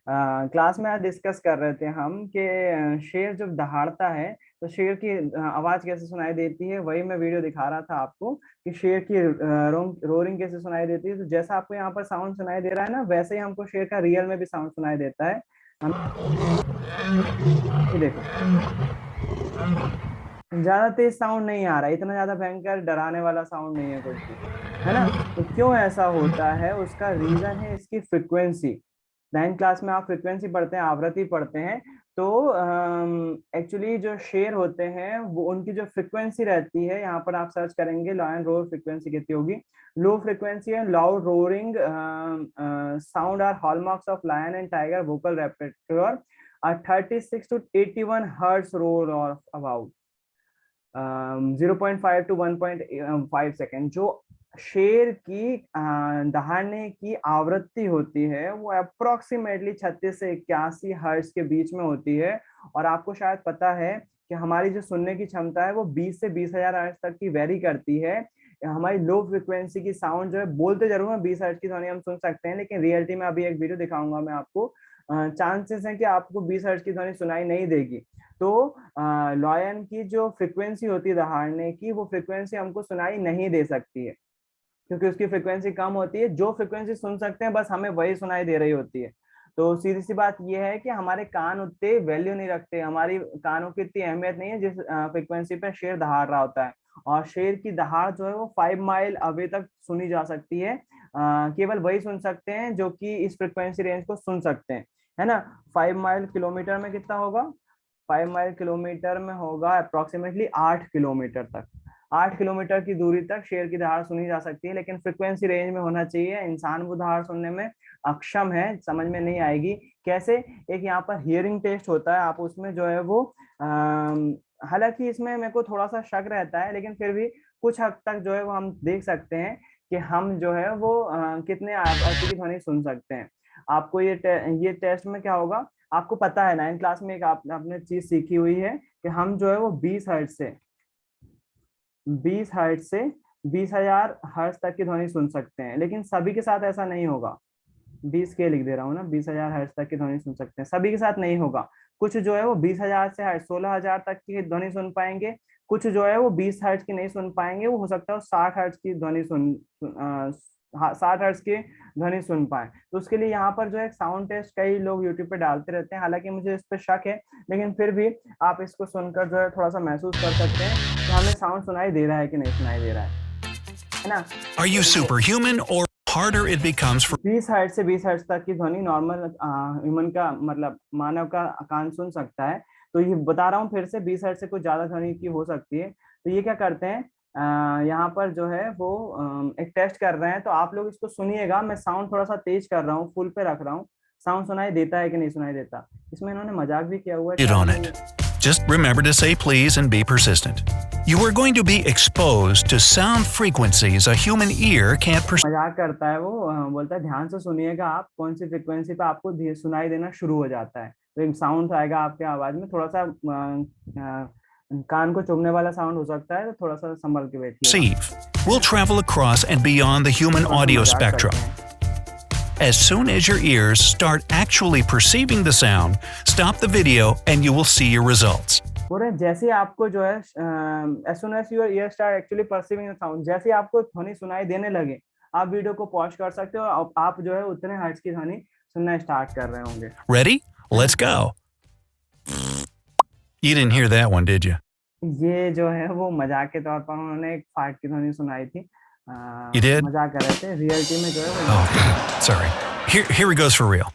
Class में आज discuss कर रहे थे हम कि शेर जब दहाड़ता है तो शेर की आवाज कैसे सुनाई देती है। वही मैं वीडियो दिखा रहा था आपको कि शेर की रोरिंग कैसे सुनाई देती है। तो जैसा आपको यहाँ पर साउंड सुनाई दे रहा है ना, वैसे ही हमको शेर का रियल में भी साउंड सुनाई देता है। हम ये देखो, ज्यादा तेज साउंड नहीं आ रहा, इतना ज्यादा भयंकर डराने वाला साउंड नहीं है कुछ भी, है ना। तो क्यों ऐसा होता है, उसका रीजन है इसकी फ्रिक्वेंसी। 9th क्लास में आप फ्रिक्वेंसी पढ़ते हैं, आवृत्ति पढ़ते हैं। तो एक्चुअली जो शेर होते हैं वो उनकी जो फ्रिक्वेंसी रहती है, यहाँ पर आप सर्च करेंगे लॉयन रोर फ्रिक्वेंसी कितनी होगी। Low frequency and loud roaring sound are hallmarks of lion and tiger vocal repertoire. 36 to 81 hertz roar और अबाउट 0.5 to 1.5 सेकेंड। जो शेर की दहाड़ने की आवृत्ति होती है वो अप्रोक्सीमेटली 36 से 81 हर्ट्ज के बीच में होती है। और आपको शायद पता है कि हमारी जो सुनने की क्षमता है वो 20 से 20,000 हर्ट्ज तक की वेरी करती है। हमारी लो फ्रिक्वेंसी की साउंड जो है, बोलते जरूर है 20 हर्ट्ज की ध्वनि हम सुन सकते हैं, लेकिन रियलिटी में अभी एक वीडियो दिखाऊंगा मैं आपको, चांसेस है कि आपको 20 हर्ट्ज की ध्वनि सुनाई नहीं देगी। तो लॉयन की जो फ्रिक्वेंसी होती है दहाड़ने की, वो फ्रिक्वेंसी हमको सुनाई नहीं दे सकती है क्योंकि उसकी फ्रिक्वेंसी कम होती है। जो फ्रिक्वेंसी सुन सकते हैं बस हमें वही सुनाई दे रही होती है। तो सीधी सी बात यह है कि हमारे कान उतने वैल्यू नहीं रखते, हमारी कानों की इतनी अहमियत नहीं है जिस फ्रिक्वेंसी पे शेर दहाड़ रहा होता है। और शेर की दहाड़ जो है वो 5 माइल अवे तक सुनी जा सकती है। केवल वही सुन सकते हैं जो कि इस फ्रिक्वेंसी रेंज को सुन सकते हैं, है ना। 5 माइल किलोमीटर में कितना होगा, 5 माइल किलोमीटर में होगा अप्रोक्सीमेटली 8 किलोमीटर तक। 8 किलोमीटर की दूरी तक शेर की दहाड़ सुनी जा सकती है, लेकिन फ्रिक्वेंसी रेंज में होना चाहिए। इंसान वो दहाड़ सुनने में अक्षम है, समझ में नहीं आएगी कैसे। एक यहाँ पर हियरिंग टेस्ट होता है, आप उसमें जो है वो हालांकि इसमें मेरे को थोड़ा सा शक रहता है, लेकिन फिर भी कुछ हद तक जो है वो हम देख सकते हैं कि हम जो है वो कितने आवृत्ति की ध्वनि सुन सकते हैं। आपको ये टेस्ट में क्या होगा, आपको पता है 9th क्लास में एक आपने चीज सीखी हुई है कि हम जो है वो 20 हर्ट्ज से 20,000 हर्ट्ज तक की ध्वनि सुन सकते हैं, लेकिन सभी के साथ ऐसा नहीं होगा। 20 के लिख दे रहा हूँ ना, 20,000 हर्ट्ज तक की ध्वनि सुन सकते हैं, सभी के साथ नहीं होगा। कुछ जो है वो 20,000 से 16,000 तक की ध्वनि सुन पाएंगे। कुछ जो है वो 20 हर्ट्ज की नहीं सुन पाएंगे, वो हो सकता है 60 हर्ट्ज की ध्वनि 60 हर्ट्ज की ध्वनि सुन पाए। तो उसके लिए यहाँ पर जो है साउंड टेस्ट कई लोग यूट्यूब पे डालते रहते हैं, हालांकि मुझे इस पर शक है, लेकिन फिर भी आप इसको सुनकर जो है थोड़ा सा महसूस कर सकते हैं कि हमें साउंड सुनाई दे रहा है कि नहीं सुनाई दे रहा है ना। Are you तो देखिए, superhuman or harder it becomes for 20 hertz से 20 हर्ट्ज तक की ध्वनि नॉर्मल ह्यूमन का मतलब मानव का कान सुन सकता है। तो ये बता रहा हूँ फिर से, 20 हर्ट्ज से कुछ ज्यादा ध्वनि की हो सकती है। तो ये क्या करते हैं, यहाँ पर जो है वो एक टेस्ट कर रहे हैं। तो आप लोग इसको सुनिएगा, मैं साउंड थोड़ा सा तेज कर रहा हूँ, फुल पे रख रहा हूँ। साउंड सुनाई देता है कि नहीं सुनाई देता। इसमें इन्होंने मजाक भी किया हुआ है, it शायद on मैं it? Just remember to say please and be persistent. You are going to be exposed to sound frequencies a human ear can't perceive. मजाक करता है वो, बोलता है ध्यान से सुनिएगा आप, कौन सी फ्रिक्वेंसी पे आपको सुनाई देना शुरू हो जाता है। तो एक साउंड आएगा आपके आवाज में, थोड़ा सा कान को चुभने वाला साउंड हो सकता है, तो थोड़ा सा संभल के बैठिएगा। Will travel across and beyond the human थोड़ा सा audio मजाक spectrum. करते हैं। As soon as your ears start actually perceiving the sound, stop the video and you will see your results. बोल रहे हैं जैसे ही आपको जो है as soon as your ear start actually perceiving the sound, जैसे ही आपको ध्वनि सुनाई देने लगे, आप वीडियो को पॉज कर सकते हो और आप जो है उतने हर्ट्ज की ध्वनि सुनना स्टार्ट कर रहे होंगे। Ready? Let's go. You didn't hear that one, did you? ये जो है वो मजाक के तौर पर उन्होंने एक फाट की ध्वनि सुनाई थी। You did? मजाक कर रहे थे, रियलिटी में जो है वो Oh, sorry. Here it goes for real.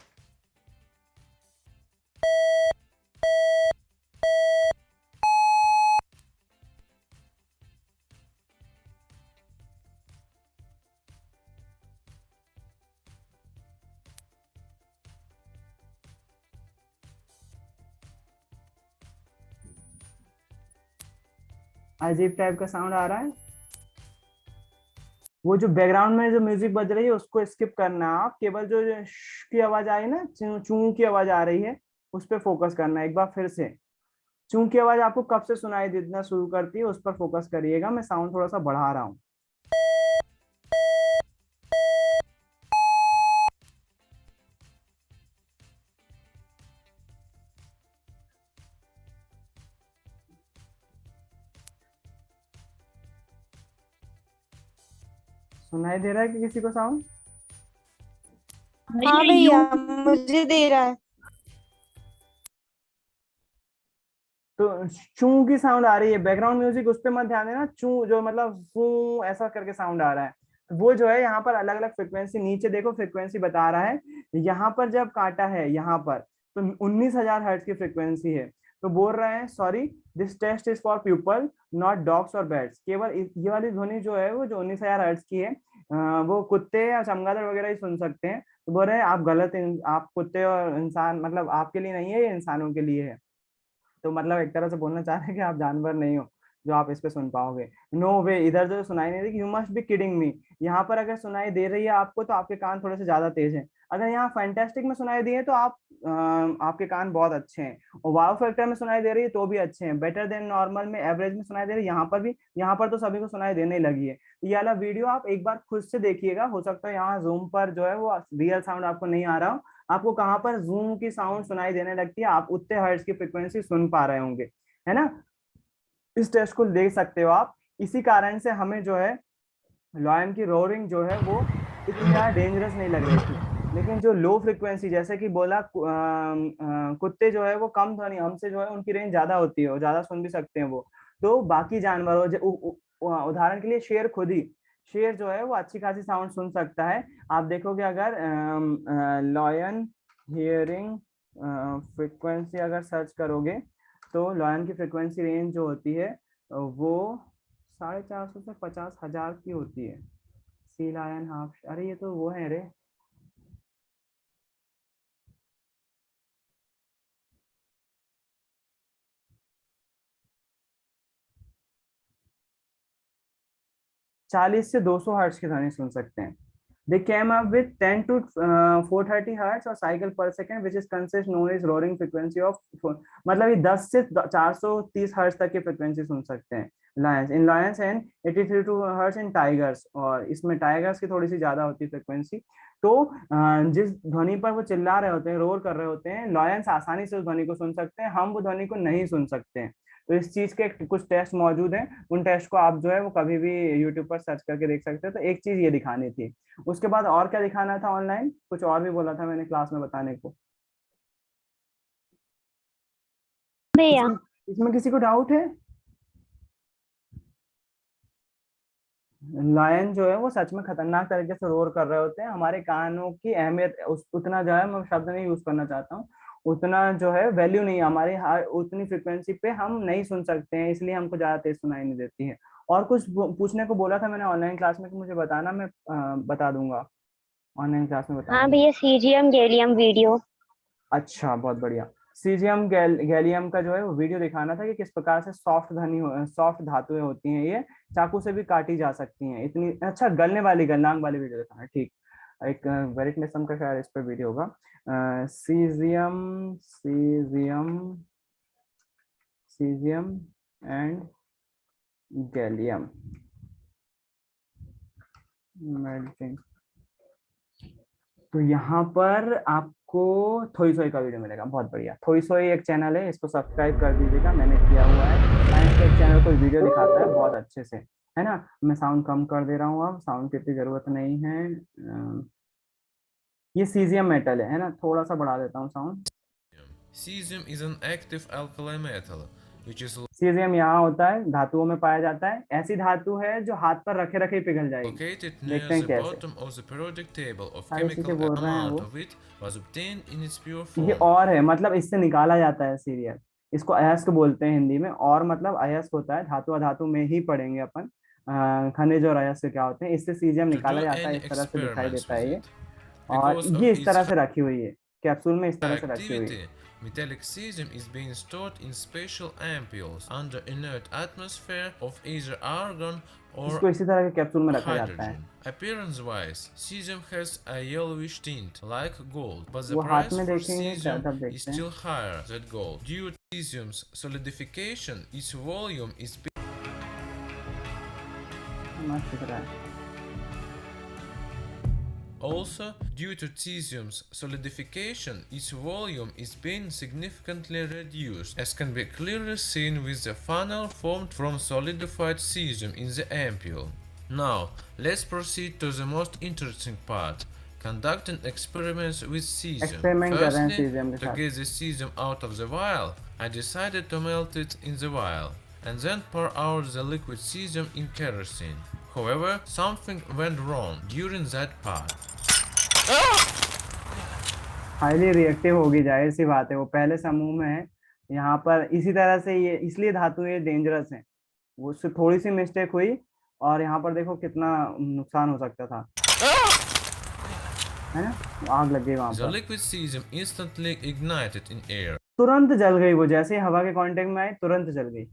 अजीब टाइप का साउंड आ रहा है। वो जो बैकग्राउंड में जो म्यूजिक बज रही है उसको स्किप करना है, आप केवल जो की आवाज आई ना, चू की आवाज आ रही है, उस पर फोकस करना है। एक बार फिर से, चू की आवाज आपको कब से सुनाई देना शुरू करती है उस पर फोकस करिएगा। मैं साउंड थोड़ा सा बढ़ा रहा हूँ। सुनाई दे रहा है कि किसी को साउंड? हाँ भैया मुझे दे रहा है। तो चू की साउंड आ रही है, बैकग्राउंड म्यूजिक उस पे मत ध्यान देना, चू जो मतलब फू ऐसा करके साउंड आ रहा है, तो वो जो है यहाँ पर अलग अलग फ्रिक्वेंसी, नीचे देखो फ्रिक्वेंसी बता रहा है, यहाँ पर जब काटा है यहाँ पर तो 19,000 हर्ट्ज की फ्रिक्वेंसी है। तो बोल रहे हैं sorry, this test is for people not dogs और बैट्स, केवल ये वाली ध्वनि जो है वो जो 19,000 हर्ट्ज की है वो कुत्ते या चमगादड़ वगैरह ही सुन सकते हैं। तो बोल रहे हैं आप गलत, आप कुत्ते और इंसान मतलब आपके लिए नहीं है, ये इंसानों के लिए है। तो मतलब एक तरह से बोलना चाह रहे हैं कि आप जानवर नहीं हो जो आप इस पे सुन पाओगे। नो वे, इधर जो सुनाई नहीं देगी, you must be kidding me. यहाँ पर अगर सुनाई दे रही है आपको तो आपके कान थोड़े से ज्यादा तेज हैं। अगर यहाँ फैंटास्टिक में सुनाई दी है तो आपके कान बहुत अच्छे हैं। और वाव फैक्टर में सुनाई दे रही है तो भी अच्छे हैं। बेटर देन नॉर्मल में, एवरेज में सुनाई दे रही है, यहाँ पर भी, यहाँ पर तो सभी को सुनाई देने लगी है। ये वाला वीडियो आप एक बार खुद से देखिएगा, हो सकता है यहाँ जूम पर जो है वो रियल साउंड आपको नहीं आ रहा हो। आपको कहाँ पर जूम की साउंड सुनाई देने लगती है, आप उतने हर्ट्ज की फ्रिक्वेंसी सुन पा रहे होंगे, है ना। इस टेस्ट को देख सकते हो आप। इसी कारण से हमें जो है लॉयन की रोरिंग जो है वो इतनी ज्यादा डेंजरस नहीं लग रही थी। लेकिन जो लो फ्रिक्वेंसी, जैसे कि बोला कुत्ते जो है वो कम ध्वनि, हमसे जो है उनकी रेंज ज्यादा होती है और ज्यादा सुन भी सकते हैं वो। तो बाकी जानवरों उदाहरण के लिए शेर खुद ही, शेर जो है वो अच्छी खासी साउंड सुन सकता है। आप देखोगे अगर लॉयन हियरिंग फ्रिक्वेंसी अगर सर्च करोगे तो लॉयन की फ्रिक्वेंसी रेंज जो होती है वो 450 से 50,000 की होती है। सी लायन हाफ, अरे ये तो वो है रे, चालीस से 200 हर्ट्ज की ध्वनि सुन सकते हैं। They came up with 10 to 430 hertz or cycle per second, which is consist known as roaring frequency of, मतलब ये 10 से 430 हर्ट्ज तक की फ्रिक्वेंसी सुन सकते हैं Lions in Lions and 83 to hertz in tigers, और इसमें टाइगर्स की थोड़ी सी ज्यादा होती है फ्रिक्वेंसी। तो जिस ध्वनि पर वो चिल्ला रहे होते हैं, रोर कर रहे होते हैं, लॉयंस आसानी से उस ध्वनि को सुन सकते हैं, हम वो ध्वनि को नहीं सुन सकते हैं। तो इस चीज के कुछ टेस्ट मौजूद हैं, उन टेस्ट को आप जो है वो कभी भी यूट्यूब पर सर्च करके देख सकते हो। तो एक चीज ये दिखानी थी। उसके बाद और क्या दिखाना था ऑनलाइन, कुछ और भी बोला था मैंने क्लास में बताने को। भैया इसमें किसी को डाउट है? लायन जो है वो सच में खतरनाक तरीके से रोर कर रहे होते हैं। हमारे कानों की अहमियत उतना जो है, मैं शब्द नहीं यूज करना चाहता हूँ, उतना जो है वैल्यू नहीं है हमारी, उतनी फ्रिक्वेंसी पे हम नहीं सुन सकते हैं, इसलिए हमको ज्यादा तेज सुनाई नहीं देती है। और कुछ पूछने को बोला था मैंने ऑनलाइन क्लास में कि मुझे बताना, मैं बता दूंगा ऑनलाइन क्लास में, बता हाँ दूंगा। भैया सीजियम गैलियम वीडियो। अच्छा, बहुत बढ़िया। सीजियम गैलियम का जो है वो वीडियो दिखाना था कि किस प्रकार से सॉफ्ट धातुएं होती हैं, ये चाकू से भी काटी जा सकती हैं इतनी। अच्छा, गलने वाली गलनांग वाली वीडियो दिखाना, ठीक। एक वेरिटनेसम का शायद इस पर वीडियो होगा। Caesium caesium caesium and gallium melting. तो यहाँ पर आपको थोईसोई का वीडियो मिलेगा, बहुत बढ़िया। थोईसोई एक चैनल है, इसको सब्सक्राइब कर दीजिएगा, मैंने किया हुआ है। साइंस टेक चैनल कोई वीडियो दिखाता है बहुत अच्छे से, है ना। मैं साउंड कम कर दे रहा हूँ, अब साउंड की इतनी जरूरत नहीं है। ये सीजियम मेटल है ना, थोड़ा सा बढ़ा देता हूँ sound. Cesium is an active alkali metal, which is caesium यहाँ होता है, धातुओं में पाया जाता है, ऐसी धातु है जो हाथ पर रखे रखे पिघल जाएगी। located near देखते हैं the कैसे। bottom of the periodic table of सारी चीजें chemical बोल रहे हैं amount वो। of it was obtained in its pure ये form. और है, मतलब इससे निकाला जाता है सीरियल, इसको अयस्क बोलते हैं हिंदी में। और मतलब अयस्क होता है, धातु अधातु में ही पढ़ेंगे अपन खनिज और अयस्क क्या होते हैं। इससे सीजियम To निकाला do जाता है, any इस तरह से दिखाई experiments देता with है ये। it, और because ये of इस its तरह से रखी हुई है, कैप्सूल में इस तरह से रखी हुई है। activity, metallic cesium is being stored in special ampules under inert atmosphere of either argon or इसको इसी तरह के कैप्सूल में रखा जाता है। hydrogen. Appearance-wise, cesium has a yellowish tint, like gold, but the वो हाथ price में for देखेंगे cesium तब is देखते हैं। still higher than gold. Due to cesium's solidification, its volume is मस्त दिख रहा है। Also, due to cesium's solidification, its volume is being significantly reduced, as can be clearly seen with the funnel formed from solidified cesium in the ampule. Now, let's proceed to the most interesting part. Conducting experiments with cesium. Experiment कर रहे हैं Firstly, cesium के to साथ. get the cesium out of the vial, I decided to melt it in the vial and then pour out the liquid cesium in kerosene. However, something went wrong during that part. Highly reactive होगी, जाहिर सी बात है, वो पहले समूह में है. यहाँ पर इसी तरह से ये इसलिए धातु ये डेंजरस है, वो उससे थोड़ी सी मिस्टेक हुई और यहाँ पर देखो कितना नुकसान हो सकता था, है ना. आग लग गई वहां The पर, liquid cesium instantly ignited in air, तुरंत जल गई वो, जैसे ही हवा के कांटेक्ट में आई तुरंत जल गई.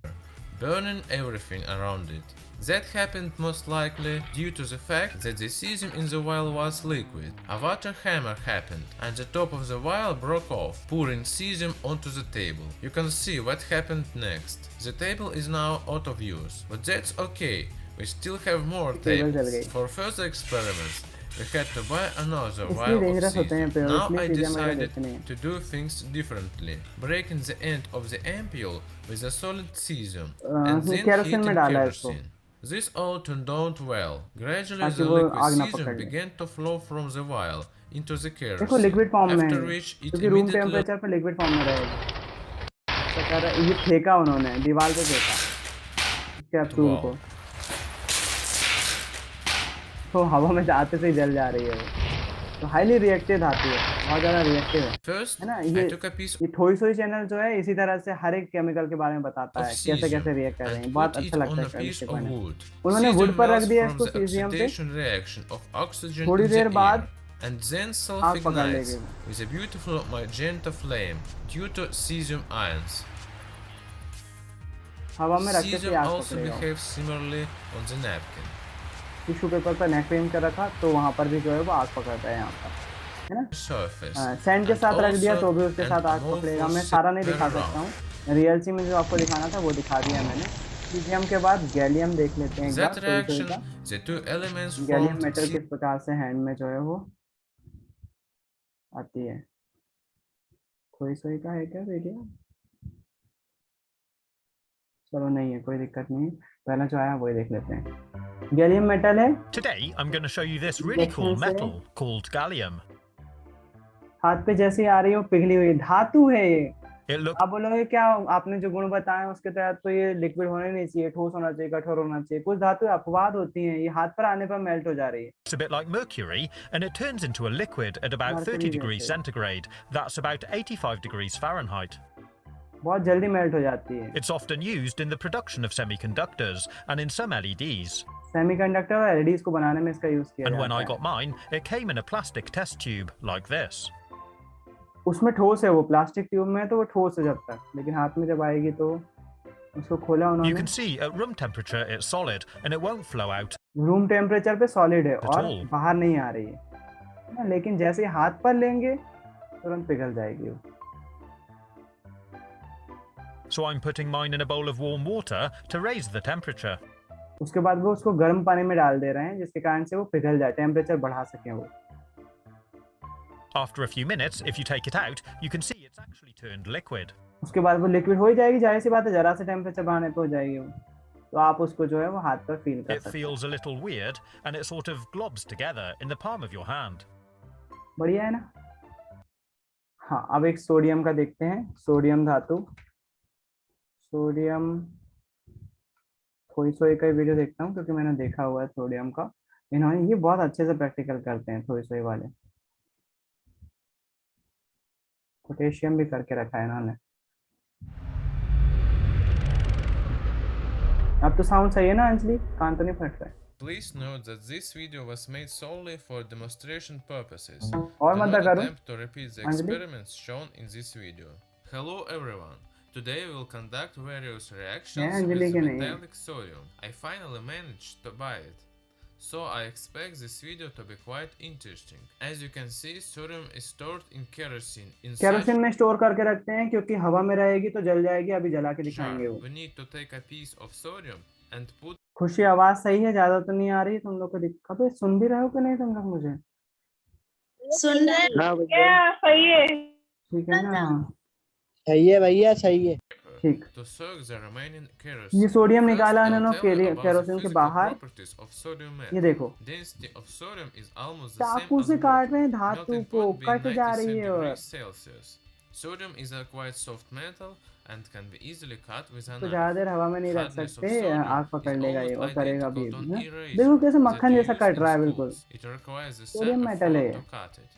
burning everything around it. That happened most likely due to the fact that the cesium in the vial was liquid. A water hammer happened, and the top of the vial broke off, pouring cesium onto the table. You can see what happened next. The table is now out of use, but that's okay. We still have more Table जल tables. गई. For further experiments, we had to buy another इसलिए vial of dangerous होते हैं cesium. पेड़, Now इसलिए I cesium वगैरह decided देते नहीं हैं. to do things differently, breaking the end of the ampule with a solid cesium and then kerosene heating में डाला है इसको. kerosene. This all turned out well. Gradually ताकि the वो liquid आग ना cesium पकड़ ले. began to flow from the vial into the देखो kerosene, लिक्विड फॉर्म में after है, which it क्योंकि रूम immediately टेम्परेचर पे लिक्विड फॉर्म में रहेगा. तो कह रहा है, ये फेंका उन्होंने दीवार पे फेंका कैप्सूल को, तो हवा में जाते से ही जल जा रही है वो. तो हाईली रिएक्टिव धातु है, बहुत ज्यादा रिएक्टिव है. First, है ना. I ये took a piece ये थोड़ी सोई चैनल जो है इसी तरह से हर एक केमिकल के बारे में बताता of है, कैसे cesium कैसे रिएक्ट कर रहे हैं. and बहुत put अच्छा it लगता on है a piece केमिस्ट्री of पढ़ने. wood. उन्होंने वुड Cesium पर रख melts दिया from इसको the सीजियम पे. oxidation reaction of oxygen थोड़ी in the देर बाद air and then आग पकड़ self-ignites लेगी. with a beautiful magenta flame due to cesium ions. हवा में रखते से Cesium आग also पकड़ेगा. behaves similarly on the napkin. Tissue paper पर नेक क्रीम कर रखा तो वहां पर भी जो है वो आग पकड़ता है यहाँ पर, है ना. Surface. सैंड के And साथ रख दिया also तो भी उसके साथ आग amorphous पकड़ेगा. मैं सारा नहीं दिखा very सकता rough. हूँ, रियलिटी में जो आपको दिखाना था वो दिखा दिया मैंने. सीजियम के बाद गैलियम देख लेते हैं एक That बार. थोड़ी reaction, का the two elements gallium formed metal किस प्रकार से हैंड में जो है वो आती है. कोई सोई का है क्या वीडियो? चलो नहीं है, कोई दिक्कत नहीं, पहला जो आया वही देख लेते हैं. गैलियम मेटल है. Today, I'm going to show you this really cool metal called gallium. हाथ पे जैसे ही आ रही हो पिघली हुई धातु है ये. It looks आप बोलोगे क्या आपने जो गुण बताए उसके तहत तो ये लिक्विड होने नहीं चाहिए, ठोस होना चाहिए, कठोर होना चाहिए. कुछ धातु अपवाद होती हैं, ये हाथ पर आने पर मेल्ट हो जा रही है. a bit like mercury, and it turns into a liquid at about Mercury 30 degrees जैसे. centigrade. That's about 85 degrees Fahrenheit. बहुत जल्दी मेल्ट हो जाती है. It's often used in the production of semiconductors and in some LEDs. Semiconductor और LEDs को बनाने में इसका यूज किया And when जाता I है. got mine, it came in a plastic test tube like this. उसमें ठोस है, वो प्लास्टिक ट्यूब में है तो वो ठोस है जब तक, लेकिन हाथ में जब आएगी तो उसको खोला You उन्होंने. can see at room temperature it's solid and it won't flow out. Room temperature पे सॉलिड है और all. बाहर नहीं आ रही है, लेकिन जैसे ही हाथ पर लेंगे तुरंत पिघल जाएगी वो. So I'm putting mine in a bowl of warm water to raise the temperature. उसके बाद वो उसको गर्म पानी में डाल दे रहे हैं जिसके कारण से वो पिघल जाए, टेम्परेचर बढ़ा सकें वो. After a few minutes, if you take it out, you can see it's actually turned liquid. उसके बाद वो लिक्विड हो ही जाएगी, जाहिर सी बात है, जरा से टेम्परेचर बढ़ाने पे हो जाएगी वो. तो आप उसको जो है वो हाथ पर फील कर It सकते हैं. feels a little weird and it sort of globs together in the palm of your hand. बढ़िया है ना. हाँ, अब एक सोडियम का देखते हैं. सोडियम धातु, सोडियम थोड़ी सोई का वीडियो देखता हूँ क्योंकि मैंने देखा हुआ है सोडियम का. इन्होंने ये बहुत अच्छे से प्रैक्टिकल करते हैं थोड़ी सोई वाले. पोटेशियम भी करके रखा है इन्होंने. अब तो साउंड सही है ना अंजलि, कान तो नहीं फट रहा है. Please note that this video was made solely for demonstration purposes. और Do मत not करो attempt to repeat the Anjali. experiments shown in this video. Hello everyone. Today we will conduct various reactions Anjali with के the नहीं है. metallic sodium. I finally managed to buy it. So I expect this video to be quite interesting. As you can see, sodium is stored in kerosene in kerosene में store करके रखते हैं क्योंकि हवा में रहेगी तो जल जाएगी. अभी जला के such दिखाएंगे jar. वो. We need to take a piece of sodium and put खुशी आवाज सही है, ज्यादा तो नहीं आ रही तुम लोग को. अबे सुन भी रहे हो कि नहीं तुम लोग मुझे? सुन रहे हाँ भैया सही है. ठीक है ना. सही है भैया सही है. ठीक, to soak the remaining ये kerosene. सोडियम First, निकाला I'll इन्होंने tell you about the kerosene के physical बाहर। properties of sodium ये metal. देखो Density of sodium is almost the same चाकू as से काट water. रहे हैं धातु Melting को, point being कट जा रही 97 है। और degrees Celsius. Sodium is a quite soft metal and can be easily cut with a तो knife. ज्यादा देर हवा में नहीं रख Hardness सकते, of sodium आग पकड़ is लेगा ये almost और करेगा भी, identical to an है? eraser देखो कैसे that मक्खन you जैसा use कट in रहा है बिल्कुल। schools. It requires the sodium sharper metal है fork ये। to cut it.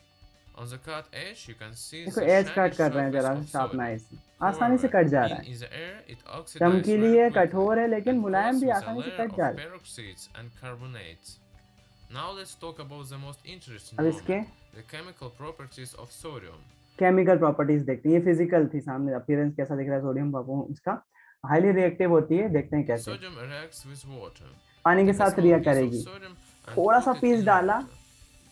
On the cut edge, you can see देखो the एज shiny कट कर रहे हैं surface जरा of शार्प sodium. नाइफ से, आसानी से However, कट जा रहा being है। in the air, it oxidizes चमकीली very है, quickly कठोर है, लेकिन and मुलायम coats भी with a आसानी से layer कट of जा रहा है। peroxides and carbonates. Now let's talk about the most interesting अब इसके moment, the chemical properties of sodium. Chemical properties देखते हैं। ये फिजिकल थी, सामने अपीयरेंस कैसा दिख रहा है सोडियम का, इसका हाईली रिएक्टिव होती है, देखते हैं कैसे। Sodium reacts with water. पानी के Take a साथ small रिएक्ट piece of करेगी। sodium and थोड़ा सा put it पीस in डाला water.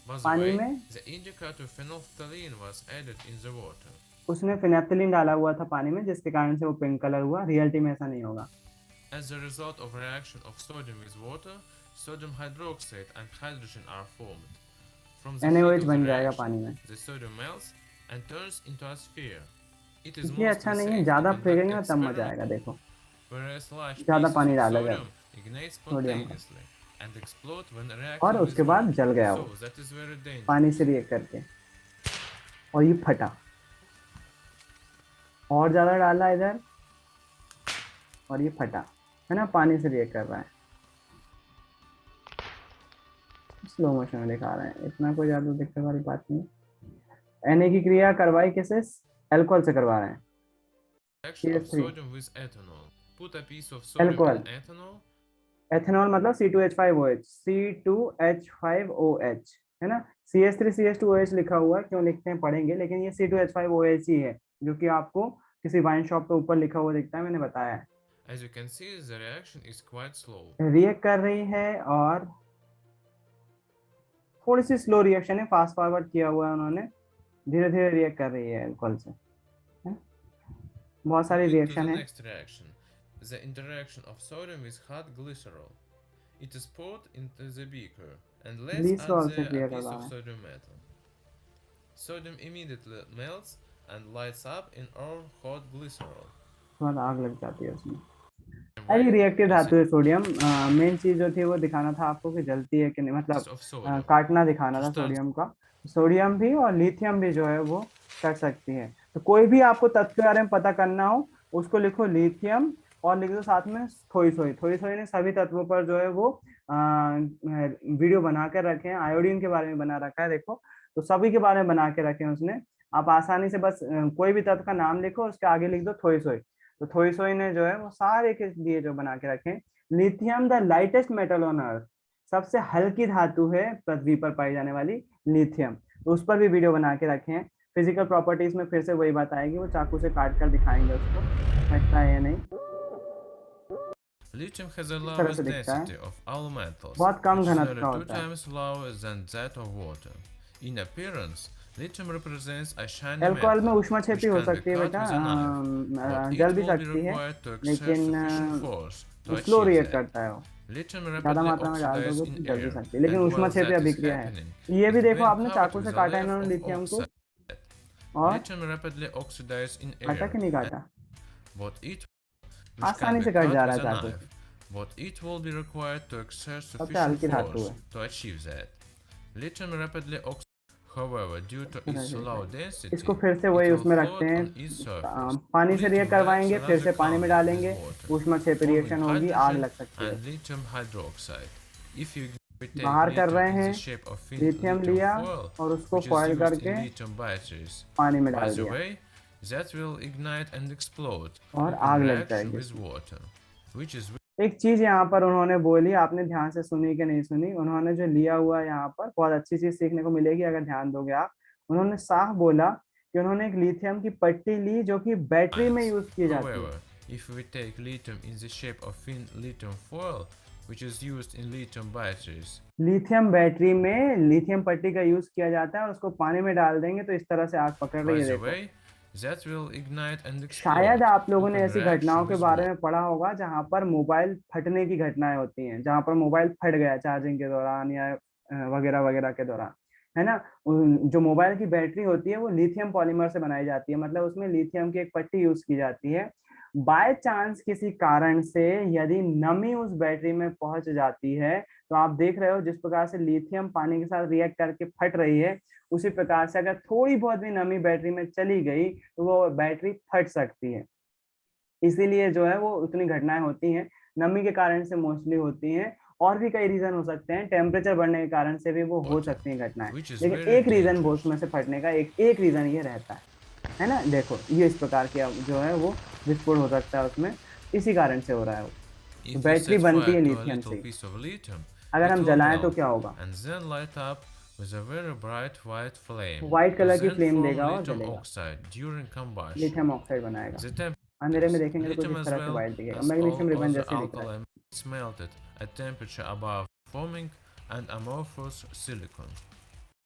By the पानी way, में, the indicator phenolphthalein was added in the water. उसने फिनेप्थलीन डाला हुआ था पानी में, जिसके कारण से वो पिंक कलर हुआ। रियलिटी में ऐसा नहीं होगा। As a result of reaction of sodium with water, sodium hydroxide and hydrogen are formed. From the heat NaOH of the बन जाएगा reaction, पानी में। the sodium melts and turns into a sphere. It is ये अच्छा mostly नहीं है, safe to ज्यादा conduct फेंकेंगे ना तब मजा experiments आएगा। देखो whereas large ज्यादा pieces पानी of डाला sodium जाए ignite सोडियम का, spontaneously and explode when और reacting उसके with बाद water. जल गया वो So that is very dangerous. पानी से रिएक्ट करके, और ये फटा। और ज्यादा डाला इधर और ये फटा, है ना, पानी से रिएक्ट कर रहा है। स्लो मोशन में दिखा रहे हैं, इतना कोई ज्यादा दिक्कत वाली बात नहीं। Na की क्रिया करवाई किसे? अल्कोहल से करवा रहे हैं। Reaction of CH3 sodium with ethanol. Put a piece of sodium Alcohol. and ethanol. Ethanol मतलब C2H5OH, C2H5OH, है ना। CH3CH2OH लिखा हुआ है, क्यों लिखते हैं पढ़ेंगे, लेकिन ये C2H5OH ही है, जो कि आपको किसी वाइन शॉप पे ऊपर लिखा हुआ दिखता है, मैंने बताया है। As you can see, the reaction is quite slow. React कर रही है और थोड़ी सी स्लो रिएक्शन है, फास्ट फॉरवर्ड किया हुआ है उन्होंने, धीरे धीरे रिएक्ट कर रही है अल्कोहल से। बहुत सारी Moving to रिएक्शन the है। next reaction, the interaction of sodium with hot glycerol. It is poured into the beaker, and let's add glycerol से there a क्रिया piece करवा of रहा है। sodium metal. Sodium immediately melts and lights up in our hot glycerol. थोड़ा आग लग जाती है उसमें। And अरे when रिएक्टिव acid धातु है सोडियम। मेन चीज जो थी वो दिखाना था आपको कि जलती है कि नहीं, मतलब of sodium काटना दिखाना to था start सोडियम का। सोडियम भी और लिथियम भी जो है वो कट सकती है। तो कोई भी आपको तत्व के बारे में पता करना हो, उसको लिखो लिथियम और लिख दो साथ में थोई सोई। थोई सोई ने सभी तत्वों पर जो है वो वीडियो बना कर रखे हैं। आयोडीन के बारे में बना रखा है, देखो, तो सभी के बारे में बना के रखे हैं उसने। आप आसानी से बस कोई भी तत्व का नाम लिखो, उसके आगे लिख दो थोई सोई। तो थोई सोई ने जो है वो सारे के लिए जो बना के रखे हैं। Lithium the lightest metal on earth, सबसे हल्की धातु है पृथ्वी पर पाई जाने वाली लिथियम। तो उस पर भी वीडियो बना के रखे हैं। फिजिकल प्रॉपर्टीज में फिर से वही बात आएगी, वो चाकू से काट कर दिखाएंगे उसको, लगता है ये नहीं। Lithium has a तरह lowest से दिखता है, density of all metals, बहुत कम which is घनत्व nearly का 2 होता है। times lower than that of water. In appearance, lithium represents a shiny alcohol में metal, ऊष्माक्षेपी which हो can be सकती है cut बेटा, with a knife, but जल it भी will be सकती है, required to exert लेकिन sufficient force to slow achieve react that. करता है वो। Lithium ज्यादा rapidly मात्रा में डाल oxidizes दोगे in तो जल भी air, सकती है, लेकिन and while ऊष्माक्षेपी that is अभिक्रिया है। happening, ये भी it देखो when आपने covered चाकू with से a काटा layer इन्होंने of लिथियम को, oxide. और Lithium rapidly oxidizes in काटा air, कि नहीं काटा? but it which can आसानी be से कट cut जा रहा with है a चाकू knife, but it will be required to exert सबसे sufficient हल्की धातु force है। to achieve that. Lithium rapidly oxidates, however, due to its low density, इसको फिर से it वही will उसमें float रखते हैं, on its surface. पानी से रिएक्ट Lithium करवाएंगे, reacts फिर से another पानी में compound डालेंगे, with water, ऊष्माक्षेपी forming रिएक्शन होगी, आग hydrogen लग सकती है। and lithium hydroxide. If you take बाहर कर lithium रहे in the हैं, shape of thin lithium lithium लिया foil, और उसको which is फॉइल used करके in lithium batteries, पानी में by डाल the दिया way, that will ignite and explode और in आग लग reaction जाएगी। with water, which is एक चीज यहाँ पर उन्होंने बोली, आपने ध्यान से सुनी कि नहीं सुनी? उन्होंने जो लिया हुआ है यहाँ पर, बहुत अच्छी चीज सीखने को मिलेगी अगर ध्यान दोगे आप। उन्होंने साफ बोला कि उन्होंने एक लिथियम की पट्टी ली जो कि बैटरी में यूज की जाती है। However, if we take lithium in the shape of thin lithium foil, which is used in lithium batteries, lithium battery में लिथियम पट्टी का यूज किया जाता है और उसको पानी में डाल देंगे तो इस तरह से आग पकड़ by रही है। the देखो, way, that will ignite and शायद explode आप लोगों ने upon ऐसी reaction घटनाओं के with बारे water. में पढ़ा होगा जहां पर मोबाइल फटने की घटनाएं होती हैं, जहां पर मोबाइल फट गया चार्जिंग के दौरान या वगैरह वगैरह के दौरान। है ना। जो मोबाइल की बैटरी होती है वो लिथियम पॉलीमर से बनाई जाती है, मतलब उसमें लिथियम की एक पट्टी यूज की जाती है। बाय चांस किसी कारण से यदि नमी उस बैटरी में पहुंच जाती है, तो आप देख रहे हो जिस प्रकार से लिथियम पानी के साथ रिएक्ट करके फट रही है, उसी प्रकार से अगर थोड़ी बहुत भी नमी बैटरी में चली गई तो वो बैटरी फट सकती है। इसीलिए जो है वो उतनी घटनाएं होती हैं, नमी के कारण से मोस्टली होती हैं। और भी कई रीजन हो सकते हैं, टेम्परेचर बढ़ने के कारण से भी वो हो bottom, सकती हैं घटनाएं, which is लेकिन very एक रीजन वो dangerous. उसमें से फटने का एक रीजन ये रहता है ना। देखो ये इस प्रकार की अब जो है वो विस्फोट हो सकता है उसमें, इसी कारण से हो रहा है वो। तो If you बैटरी set बनती fire है to a लिथियम little से ही। piece of lithium, अगर it हम will जलाएं तो melt क्या होगा, and then light up with a very bright white flame white to colour की then फ्लेम form देगा और lithium जलेगा, oxide during combustion. Lithium oxide बनाएगा। The temperature अंधेरे में देखेंगे तो कुछ lithium इस as तरह से well व्हाइट दिखेगा, as all magnesium ribbon other जैसे दिख रहा है। alkali is melted at temperature above forming an amorphous silicon.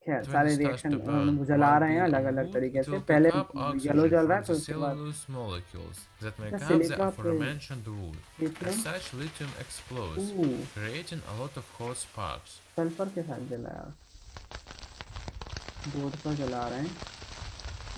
खैर When it सारे starts रिएक्शन to burn जला one रहे हैं bit अलग on अलग wood, तरीके it से, will पहले pick up येलो oxygen जल रहा from है the फिर उसके बाद cellulose molecules that make up the silica aforementioned wood. As lithium such, lithium explodes, creating a lot of hot sparks. Sulphur के साथ जलाया, बोर्ड पर जला रहे हैं,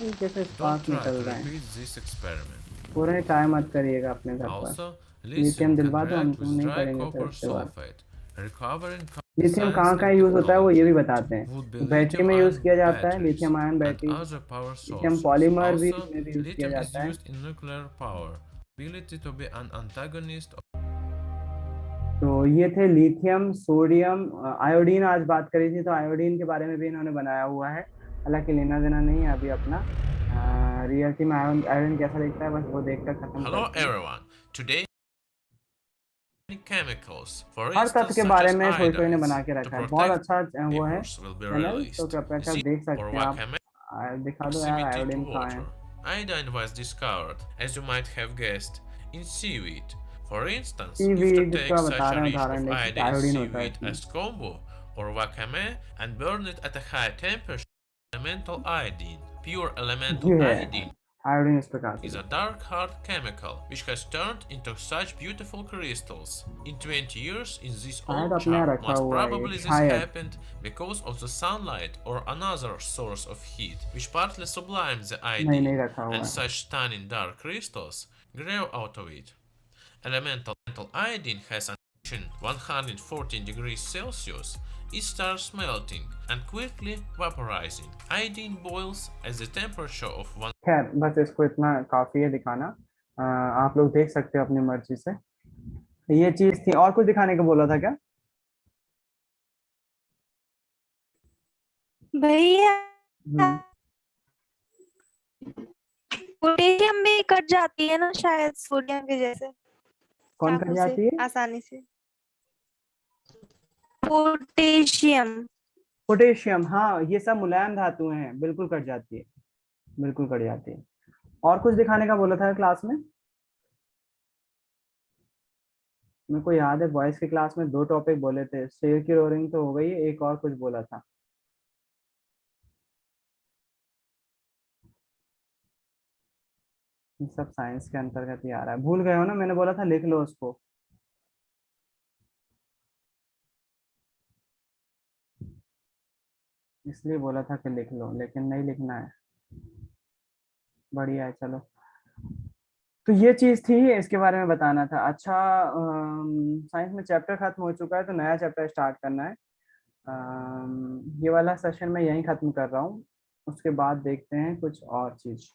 हल्के से Don't स्पार्क try निकल to रहे हैं। repeat this experiment. पूरे ट्राई मत करिएगा अपने घर पर, Also, लिथियम lithium can दिलवा दो, हम react तुम with नहीं dry करेंगे फिर copper उसके बाद। sulfate, recovering लिथियम science कहाँ कहाँ and यूज होता है वो ये भी technology. बताते हैं। Would be तो बैटरी में यूज lithium-ion किया जाता है, batteries lithium ion and battery, other power lithium sources. Polymer भी Also, में भी यूज किया lithium is जाता है। used in nuclear power, ability to be an antagonist of तो ये थे लिथियम, सोडियम, आयोडीन आज बात करी थी, तो आयोडीन के बारे में भी इन्होंने बनाया हुआ है, हालांकि लेना देना नहीं है अभी अपना। रियलिटी में आयोडीन कैसा दिखता है बस वो देखकर खत्म Hello करते हैं। everyone. Today chemicals, for हर तत्व instance के such बारे as में कोई कोई ने iodides, बना के to रखा है, बहुत protect अच्छा वो है papers will be चैनल, तो released. कृपया कर See देख or सकते हैं आप। Wakame दिखा दो यार proximity to आयोडीन कहाँ है। water. Iodine was discovered, as you might have guessed, in seaweed. For instance, if to seaweed take का such बता a रहे हैं rich of उदाहरण, देखिए iodine आयोडीन होता है seaweed इसमें। as kombu or wakame and burn it at a high temperature, elemental iodine, pure elemental ये है iodine, आयोडीन, इस प्रकार से is a dark hard chemical which has turned into such beautiful crystals. In 20 years in this शायद old अपने यहाँ jar, रखा most हुआ है probably ये, this शायद। happened because of the sunlight or another source of heat which partly sublimes the नहीं iodine, रखा हुआ and है। such stunning dark crystals grow out of it. Elemental iodine has an 114 degrees Celsius. It starts melting and quickly vaporizing. Iodine boils at the temperature of 1. खैर बस इसको इतना काफी है दिखाना, आप लोग देख सकते हो अपनी मर्जी से। ये चीज थी, और कुछ दिखाने को बोला था क्या? भैया हम्म, पोटेशियम भी कट जाती है ना शायद सोडियम के जैसे, कौन कर चाकू से जाती है? आसानी से। पोटेशियम। पोटेशियम, हाँ ये सब मुलायम धातुएं हैं, बिल्कुल कट जाती है, बिल्कुल कट जाती है। और कुछ दिखाने का बोला था क्लास में? मेरे को याद है बॉयज की क्लास में 2 टॉपिक बोले थे, शेर की रोरिंग तो हो गई, एक और कुछ बोला था। ये सब साइंस के अंतर्गत ही आ रहा है, भूल गए हो ना, मैंने बोला था लिख लो उसको। इसलिए बोला था कि लिख लो, लेकिन नहीं लिखना है। बढ़िया है, चलो। तो ये चीज थी, इसके बारे में बताना था। अच्छा, साइंस में चैप्टर खत्म हो चुका है, तो नया चैप्टर स्टार्ट करना है। ये वाला सेशन मैं यहीं खत्म कर रहा हूँ, उसके बाद देखते हैं कुछ और चीज।